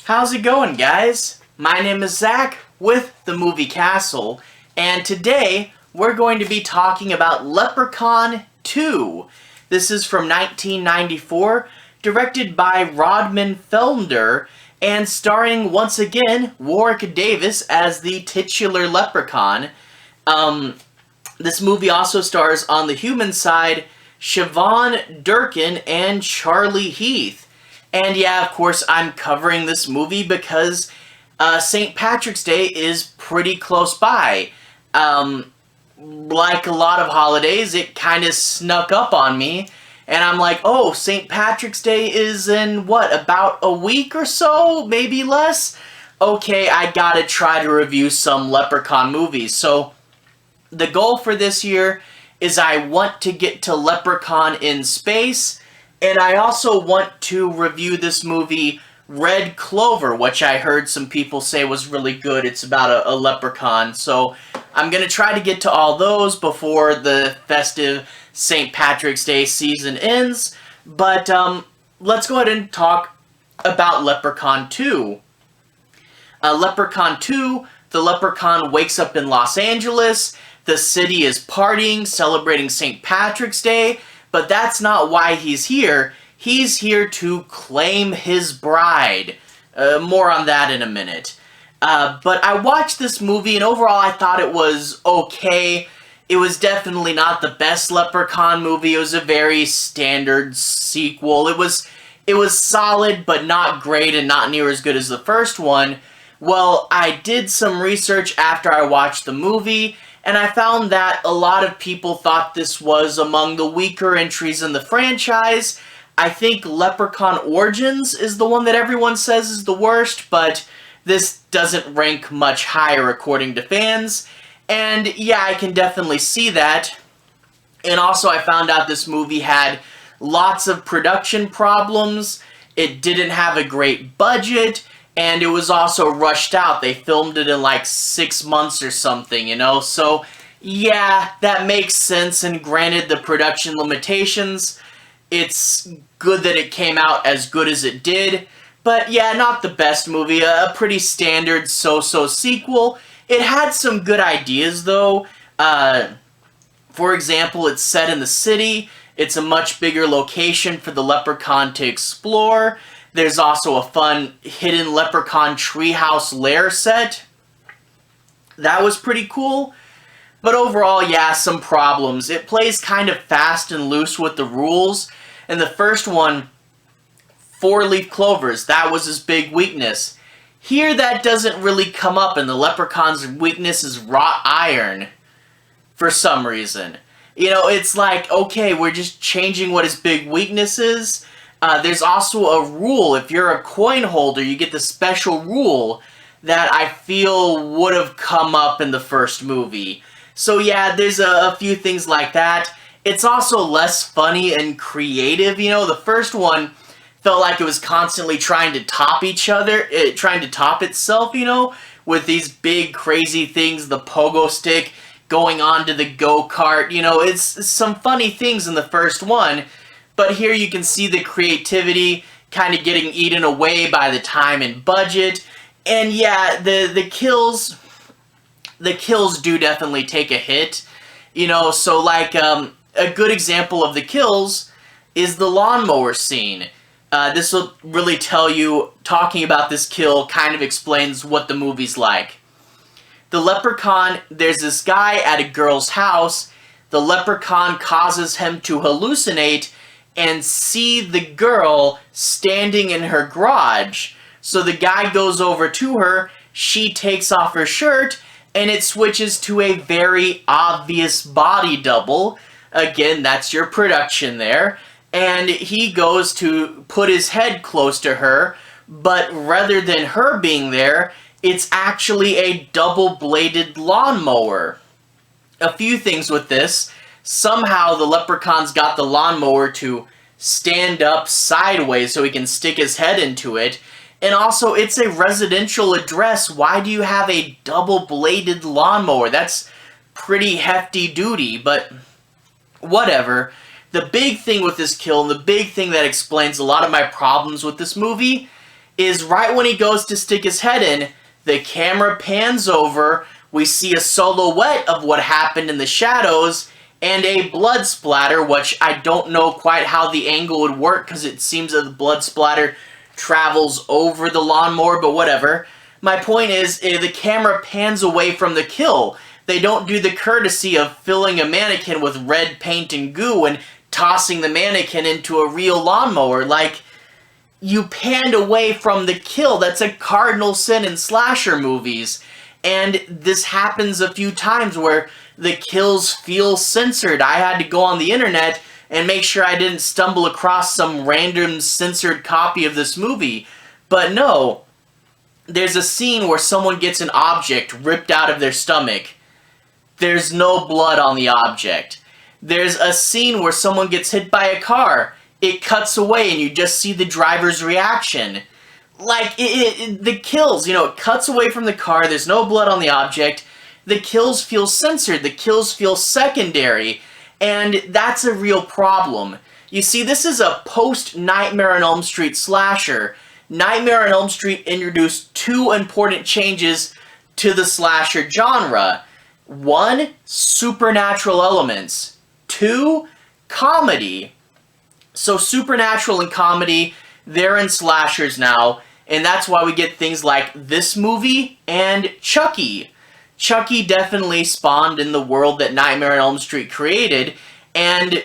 How's it going, guys? My name is Zach with the Movie Castle, and today we're going to be talking about Leprechaun 2. This is from 1994, directed by Rodman Flender, and starring once again Warwick Davis as the titular Leprechaun. This movie also stars on the human side Shevonne, Durkin, and Charlie Heath. And yeah, of course, I'm covering this movie because St. Patrick's Day is pretty close by. Like a lot of holidays, it kind of snuck up on me. And I'm like, oh, St. Patrick's Day is in, what, about a week or so? Maybe less? Okay, I gotta try to review some Leprechaun movies. So, the goal for this year is I want to get to Leprechaun in Space, and I also want to review this movie, Red Clover, which I heard some people say was really good. It's about a leprechaun, so I'm going to try to get to all those before the festive St. Patrick's Day season ends, but let's go ahead and talk about Leprechaun 2. Leprechaun 2, the leprechaun wakes up in Los Angeles. The city is partying, celebrating St. Patrick's Day, but that's not why he's here. He's here to claim his bride. More on that in a minute. But I watched this movie, and overall I thought it was okay. It was definitely not the best Leprechaun movie. It was a very standard sequel. It was solid, but not great and not near as good as the first one. Well, I did some research after I watched the movie, and I found that a lot of people thought this was among the weaker entries in the franchise. I think Leprechaun Origins is the one that everyone says is the worst, but this doesn't rank much higher according to fans. And yeah, I can definitely see that. And also I found out this movie had lots of production problems. It didn't have a great budget. And it was also rushed out. They filmed it in like 6 months or something, you know? So, yeah, that makes sense. And granted the production limitations, it's good that it came out as good as it did. But yeah, not the best movie. A pretty standard so-so sequel. It had some good ideas, though. For example, it's set in the city. It's a much bigger location for the leprechaun to explore. There's also a fun hidden leprechaun treehouse lair set. That was pretty cool. But overall, yeah, some problems. It plays kind of fast and loose with the rules. In the first one, 4-leaf clovers, that was his big weakness. Here, that doesn't really come up, and the leprechaun's weakness is wrought iron. For some reason. You know, it's like, okay, we're just changing what his big weakness is. There's also a rule. If you're a coin holder, you get the special rule that I feel would have come up in the first movie. So yeah, there's a few things like that. It's also less funny and creative. You know, the first one felt like it was constantly trying to top each other, trying to top itself, you know, with these big crazy things, the pogo stick going onto the go-kart. You know, it's some funny things in the first one. But here you can see the creativity kind of getting eaten away by the time and budget. And yeah, the kills do definitely take a hit. You know, so like a good example of the kills is the lawnmower scene. This will really tell you, talking about this kill kind of explains what the movie's like. The leprechaun, there's this guy at a girl's house. The leprechaun causes him to hallucinate and see the girl standing in her garage. So the guy goes over to her, she takes off her shirt, and it switches to a very obvious body double. Again, that's your production there. And he goes to put his head close to her, but rather than her being there, it's actually a double-bladed lawnmower. A few things with this. Somehow the leprechaun's got the lawnmower to stand up sideways so he can stick his head into it. And also, it's a residential address. Why do you have a double-bladed lawnmower? That's pretty hefty duty, but whatever. The big thing with this kill, and the big thing that explains a lot of my problems with this movie, is right when he goes to stick his head in, the camera pans over, we see a silhouette of what happened in the shadows, and a blood splatter, which I don't know quite how the angle would work because it seems that the blood splatter travels over the lawnmower, but whatever. My point is, the camera pans away from the kill. They don't do the courtesy of filling a mannequin with red paint and goo and tossing the mannequin into a real lawnmower. Like, you panned away from the kill. That's a cardinal sin in slasher movies. And this happens a few times where the kills feel censored. I had to go on the internet and make sure I didn't stumble across some random censored copy of this movie. But no, there's a scene where someone gets an object ripped out of their stomach. There's no blood on the object. There's a scene where someone gets hit by a car. It cuts away and you just see the driver's reaction. Like, the kills, it cuts away from the car, there's no blood on the object, the kills feel censored, the kills feel secondary, and that's a real problem. You see, this is a post-Nightmare on Elm Street slasher. Nightmare on Elm Street introduced two important changes to the slasher genre. 1, supernatural elements. 2, comedy. So supernatural and comedy, they're in slashers now, and that's why we get things like this movie and Chucky. Chucky definitely spawned in the world that Nightmare on Elm Street created, and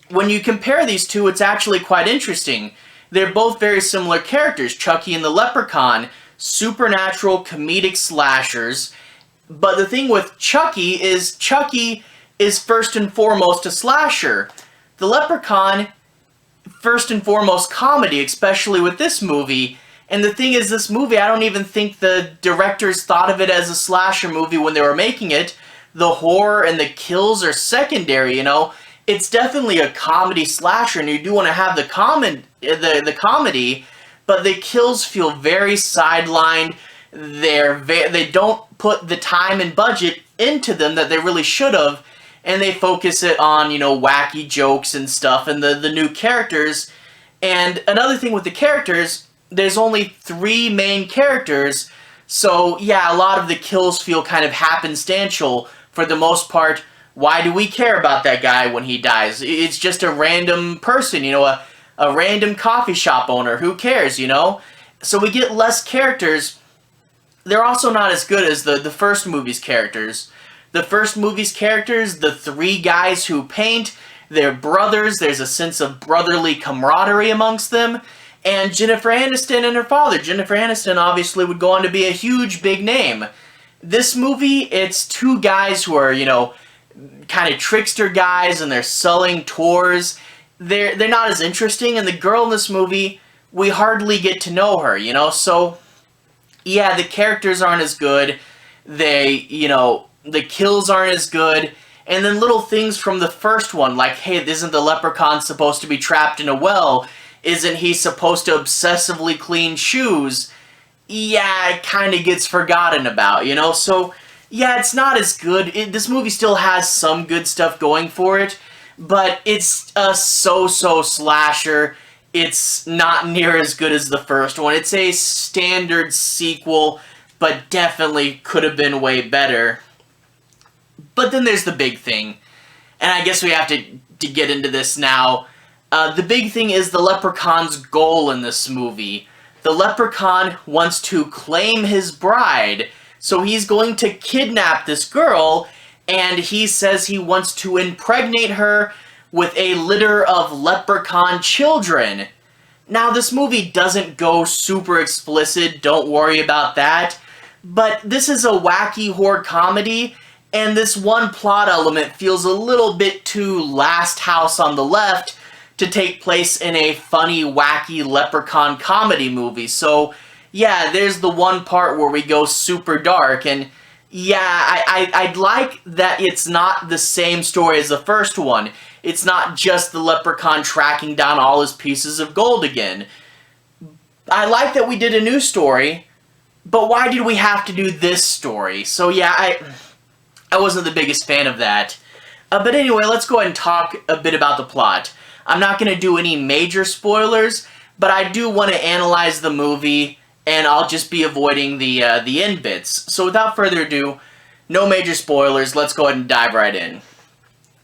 when you compare these two, it's actually quite interesting. They're both very similar characters, Chucky and the Leprechaun, supernatural comedic slashers, but the thing with Chucky is first and foremost a slasher. The Leprechaun, first and foremost comedy, especially with this movie. And the thing is, this movie, I don't even think the directors thought of it as a slasher movie when they were making it. The horror and the kills are secondary, It's definitely a comedy slasher, and you do want to have the comedy, but the kills feel very sidelined. They don't put the time and budget into them that they really should have, and they focus it on, wacky jokes and stuff, and the new characters. And another thing with the characters, there's only 3 main characters, so yeah, a lot of the kills feel kind of happenstantial for the most part. Why do we care about that guy when he dies? It's just a random person, a random coffee shop owner. Who cares, So we get less characters. They're also not as good as the first movie's characters. The first movie's characters, the 3 guys who paint, they're brothers, there's a sense of brotherly camaraderie amongst them, and Jennifer Aniston and her father. Jennifer Aniston obviously would go on to be a huge, big name. This movie, it's 2 guys who are, kind of trickster guys, and they're selling tours. They're not as interesting, and the girl in this movie, we hardly get to know her, So, yeah, the characters aren't as good. They, the kills aren't as good. And then little things from the first one, like, hey, isn't the Leprechaun supposed to be trapped in a well? Isn't he supposed to obsessively clean shoes? Yeah, it kind of gets forgotten about, So, yeah, it's not as good. This movie still has some good stuff going for it, but it's a so-so slasher. It's not near as good as the first one. It's a standard sequel, but definitely could have been way better. But then there's the big thing, and I guess we have to get into this now. The big thing is the Leprechaun's goal in this movie. The Leprechaun wants to claim his bride, so he's going to kidnap this girl, and he says he wants to impregnate her with a litter of leprechaun children. Now, this movie doesn't go super explicit, don't worry about that, but this is a wacky horror comedy, and this one plot element feels a little bit too Last House on the Left to take place in a funny, wacky leprechaun comedy movie. So, yeah, there's the one part where we go super dark, and yeah, I'd like that it's not the same story as the first one. It's not just the leprechaun tracking down all his pieces of gold again. I like that we did a new story, but why did we have to do this story? So yeah, I wasn't the biggest fan of that. But anyway, let's go ahead and talk a bit about the plot. I'm not going to do any major spoilers, but I do want to analyze the movie, and I'll just be avoiding the end bits. So without further ado, no major spoilers, let's go ahead and dive right in.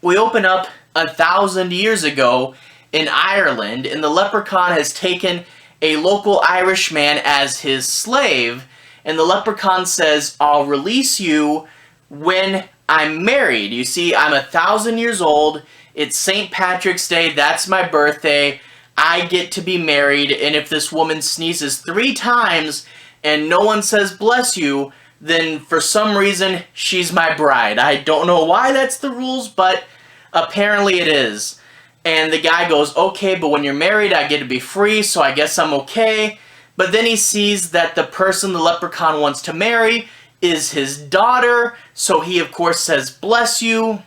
We open up 1,000 years ago in Ireland, and the Leprechaun has taken a local Irish man as his slave, and the Leprechaun says, I'll release you when I'm married. You see, I'm 1,000 years old, it's St. Patrick's Day, that's my birthday, I get to be married, and if this woman sneezes 3 times and no one says bless you, then for some reason she's my bride. I don't know why that's the rules, but apparently it is. And the guy goes, okay, but when you're married I get to be free, so I guess I'm okay. But then he sees that the person the Leprechaun wants to marry is his daughter, so he of course says bless you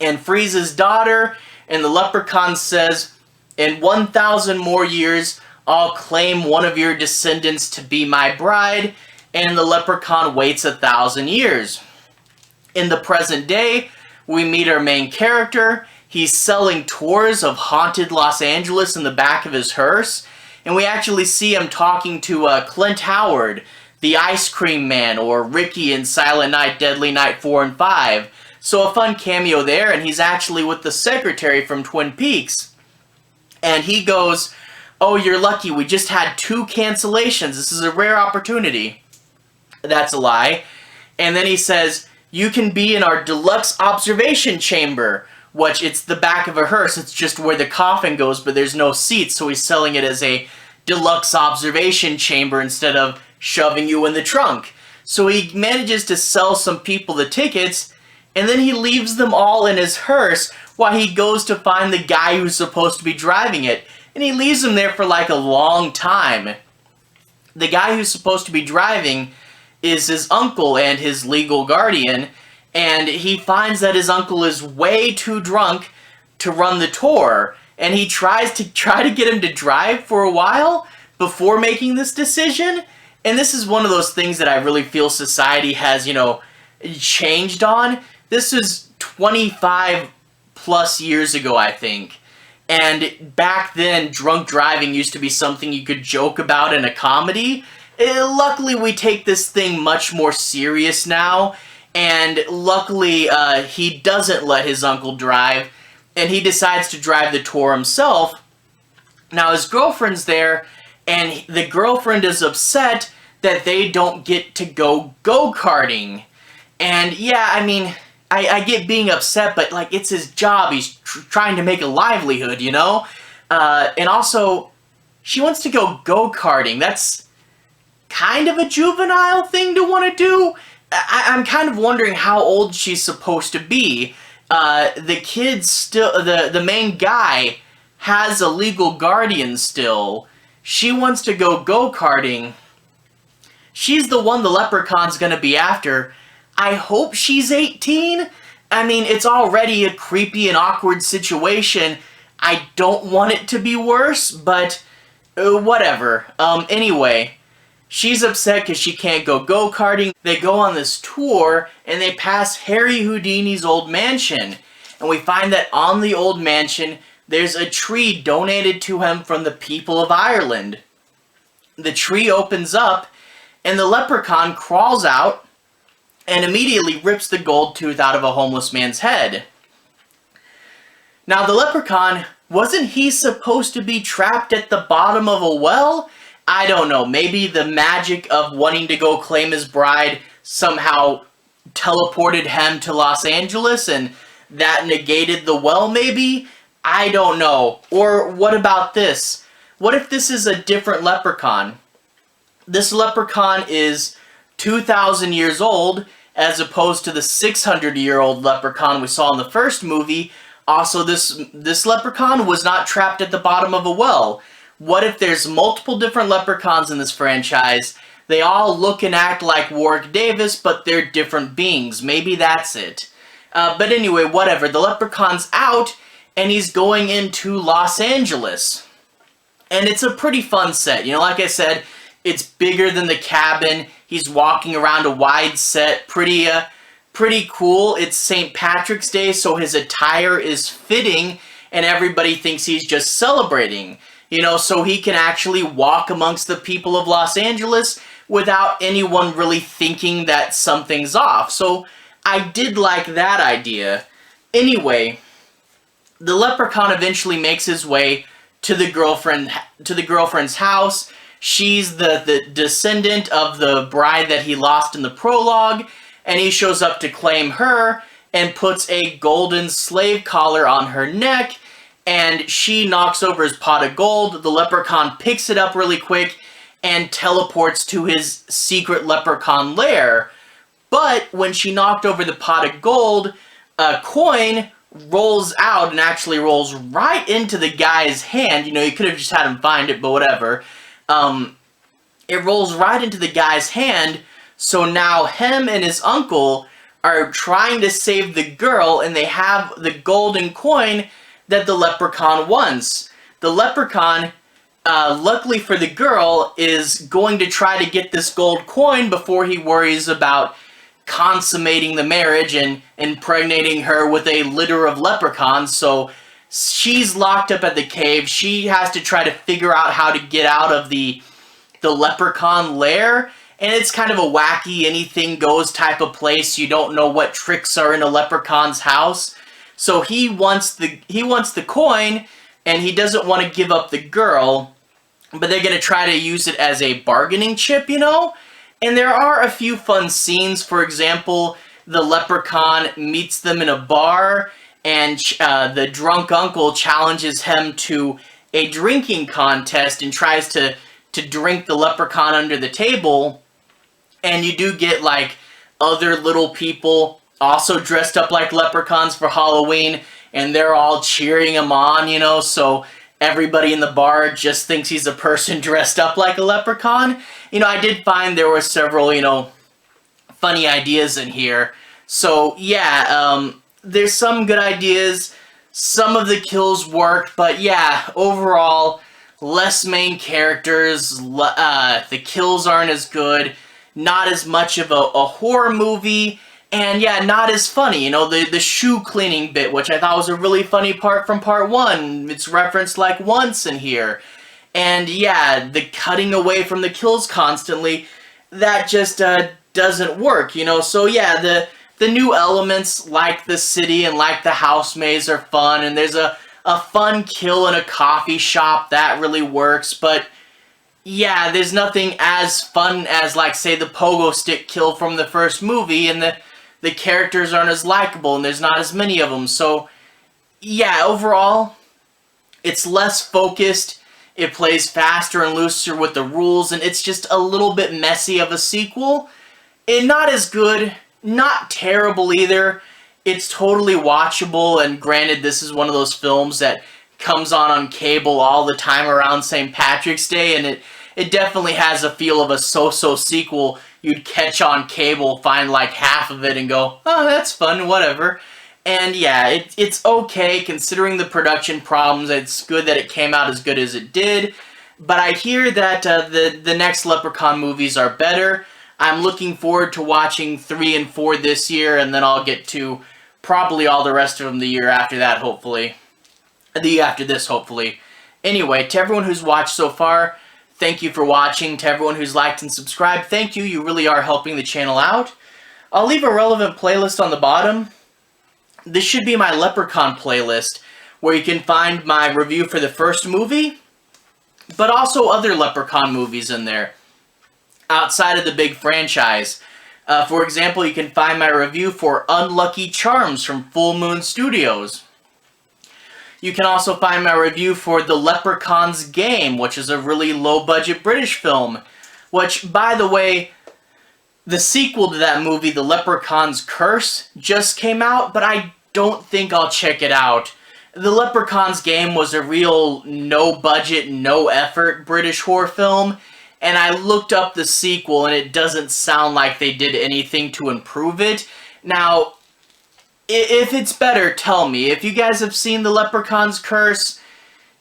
and frees his daughter, and the Leprechaun says, in 1,000 more years I'll claim one of your descendants to be my bride, and the Leprechaun waits 1,000 years. In the present day, we meet our main character. He's selling tours of haunted Los Angeles in the back of his hearse, and we actually see him talking to Clint Howard, the ice cream man, or Ricky in Silent Night, Deadly Night 4 and 5. So a fun cameo there, and he's actually with the secretary from Twin Peaks. And he goes, oh, you're lucky, we just had 2 cancellations, this is a rare opportunity. That's a lie. And then he says, you can be in our deluxe observation chamber, which it's the back of a hearse, it's just where the coffin goes, but there's no seats, so he's selling it as a deluxe observation chamber instead of shoving you in the trunk. So he manages to sell some people the tickets, and then he leaves them all in his hearse while he goes to find the guy who's supposed to be driving it. And he leaves him there for like a long time. The guy who's supposed to be driving is his uncle and his legal guardian, and he finds that his uncle is way too drunk to run the tour, and he tries to get him to drive for a while before making this decision. And this is one of those things that I really feel society has, changed on. This is 25 plus years ago, I think. And back then, drunk driving used to be something you could joke about in a comedy. Luckily, we take this thing much more serious now. And luckily, he doesn't let his uncle drive. And he decides to drive the tour himself. Now, his girlfriend's there. And the girlfriend is upset that they don't get to go go-karting. And yeah, I mean, I get being upset, but like, it's his job. He's trying to make a livelihood, and also, she wants to go go-karting. That's kind of a juvenile thing to want to do. I'm kind of wondering how old she's supposed to be. The kid still, the main guy has a legal guardian still. She wants to go go-karting. She's the one the Leprechaun's gonna be after. I hope she's 18. I mean, it's already a creepy and awkward situation. I don't want it to be worse, but whatever. Anyway, she's upset because she can't go go-karting. They go on this tour, and they pass Harry Houdini's old mansion. And we find that on the old mansion, there's a tree donated to him from the people of Ireland. The tree opens up, and the Leprechaun crawls out and immediately rips the gold tooth out of a homeless man's head. Now, the Leprechaun, wasn't he supposed to be trapped at the bottom of a well? I don't know. Maybe the magic of wanting to go claim his bride somehow teleported him to Los Angeles and that negated the well, maybe? I don't know. Or what about this? What if this is a different Leprechaun? This Leprechaun is 2,000 years old, as opposed to the 600-year-old Leprechaun we saw in the first movie. Also, this Leprechaun was not trapped at the bottom of a well. What if there's multiple different Leprechauns in this franchise? They all look and act like Warwick Davis, but they're different beings. Maybe that's it. But anyway, whatever. The Leprechaun's out, and he's going into Los Angeles. And it's a pretty fun set. Like I said, it's bigger than the cabin. He's walking around a wide set. Pretty cool. It's St. Patrick's Day, so his attire is fitting, and everybody thinks he's just celebrating. you know, so he can actually walk amongst the people of Los Angeles without anyone really thinking that something's off. So I did like that idea. Anyway, the Leprechaun eventually makes his way to the girlfriend's house. She's the descendant of the bride that he lost in the prologue, and he shows up to claim her and puts a golden slave collar on her neck, and she knocks over his pot of gold. The Leprechaun picks it up really quick and teleports to his secret leprechaun lair. But when she knocked over the pot of gold, a coin rolls out and actually rolls right into the guy's hand. You know, you could have just had him find it, but whatever. It rolls right into the guy's hand, so now him and his uncle are trying to save the girl, and they have the golden coin that the Leprechaun wants. The Leprechaun, luckily for the girl, is going to try to get this gold coin before he worries about consummating the marriage and impregnating her with a litter of leprechauns. So she's locked up at the cave. She has to try to figure out how to get out of the leprechaun lair, and it's kind of a wacky, anything goes type of place. You don't know what tricks are in a leprechaun's house. So he wants the coin, and he doesn't want to give up the girl, but they're going to try to use it as a bargaining chip, you know? And there are a few fun scenes. For example, the leprechaun meets them in a bar, and the drunk uncle challenges him to a drinking contest and tries to drink the leprechaun under the table. And you do get, like, other little people also dressed up like leprechauns for Halloween, and they're all cheering him on, you know, so everybody in the bar just thinks he's a person dressed up like a leprechaun. You know, I did find there were several, you know, funny ideas in here. So, yeah, there's some good ideas. Some of the kills worked, but yeah, overall, less main characters, the kills aren't as good, not as much of a horror movie, and yeah, not as funny. You know, the shoe cleaning bit, which I thought was a really funny part from part 1, it's referenced like once in here. And yeah, the cutting away from the kills constantly, that just doesn't work, you know. So yeah, the new elements like the city and like the house maze are fun, and there's a fun kill in a coffee shop that really works, but yeah, there's nothing as fun as, like, say, the pogo stick kill from the first movie, and the characters aren't as likable, and there's not as many of them. So yeah, overall, it's less focused, it plays faster and looser with the rules, and it's just a little bit messy of a sequel. And not as good, not terrible either. It's totally watchable, and granted, this is one of those films that comes on cable all the time around St. Patrick's Day, and it definitely has a feel of a so-so sequel. You'd catch on cable, find like half of it, and go, oh, that's fun, whatever. And yeah, it's okay considering the production problems. It's good that it came out as good as it did, but I hear that the next Leprechaun movies are better. I'm looking forward to watching 3 and 4 this year, and then I'll get to probably all the rest of them the year after that, hopefully. The year after this, hopefully. Anyway, to everyone who's watched so far, thank you for watching. To everyone who's liked and subscribed, thank you. You really are helping the channel out. I'll leave a relevant playlist on the bottom. This should be my Leprechaun playlist, where you can find my review for the first movie, but also other Leprechaun movies in there, outside of the big franchise. For example, you can find my review for Unlucky Charms from Full Moon Studios. You can also find my review for The Leprechaun's Game, which is a really low-budget British film, which, by the way, the sequel to that movie, The Leprechaun's Curse, just came out, but I don't think I'll check it out. The Leprechaun's Game was a real no-budget, no-effort British horror film, and I looked up the sequel, and it doesn't sound like they did anything to improve it. Now, if it's better, tell me. If you guys have seen The Leprechaun's Curse,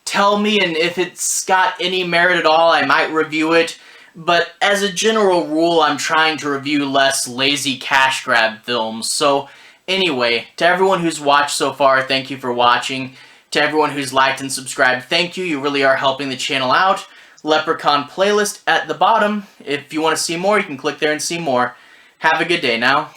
tell me, and if it's got any merit at all, I might review it. But as a general rule, I'm trying to review less lazy cash grab films. So, anyway, to everyone who's watched so far, thank you for watching. To everyone who's liked and subscribed, thank you. You really are helping the channel out. Leprechaun playlist at the bottom. If you want to see more, you can click there and see more. Have a good day now.